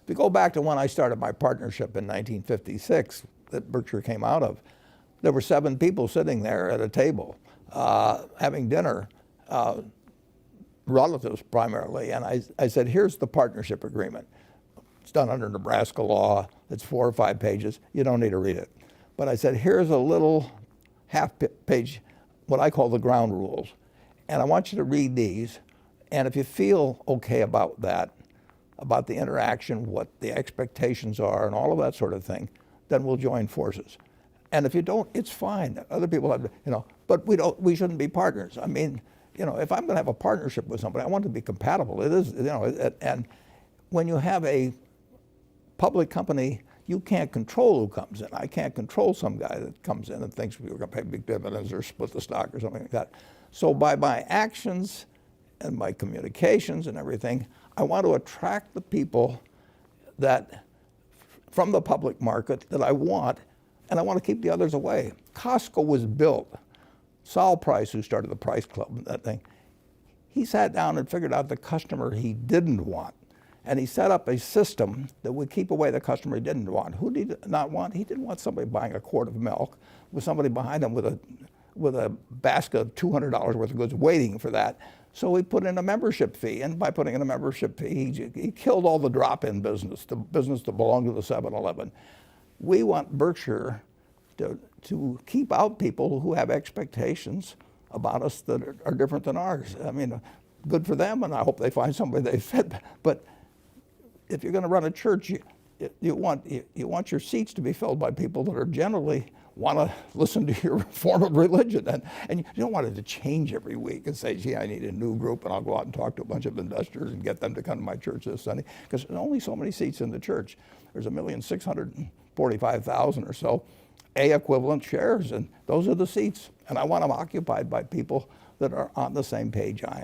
If you go back to when I started my partnership in 1956 that Berkshire came out of, there were 7 people sitting there at a table having dinner, relatives primarily, and I said, here's the partnership agreement. It's done under Nebraska law. It's 4 or 5 pages. You don't need to read it. But I said, here's a little half-page, what I call the ground rules. And I want you to read these. And if you feel okay about that, about the interaction, what the expectations are, and all of that sort of thing, then we'll join forces. And if you don't, it's fine. Other people have, but we shouldn't be partners. I mean, if I'm going to have a partnership with somebody, I want it to be compatible. It is, and when you have a public company, you can't control who comes in. I can't control some guy that comes in and thinks we're going to pay big dividends or split the stock or something like that. So by my actions and my communications and everything, I want to attract the people that, from the public market, that I want, and I want to keep the others away. Costco was built. Sol Price, who started the Price Club and that thing, he sat down and figured out the customer he didn't want. And he set up a system that would keep away the customer he didn't want. Who did he not want? He didn't want somebody buying a quart of milk with somebody behind him with a basket of $200 worth of goods waiting for that. So he put in a membership fee, and by putting in a membership fee, he killed all the drop-in business, the business that belonged to the 7-Eleven. We want Berkshire to keep out people who have expectations about us that are different than ours. I mean, good for them, and I hope they find somebody they fit. But if you're going to run a church, you want your seats to be filled by people that are generally want to listen to your form of religion, and you don't want it to change every week and say, gee, I need a new group, and I'll go out and talk to a bunch of investors and get them to come to my church this Sunday, because there's only so many seats in the church. There's 1,645,000 or so A-equivalent shares, and those are the seats, and I want them occupied by people that are on the same page I am.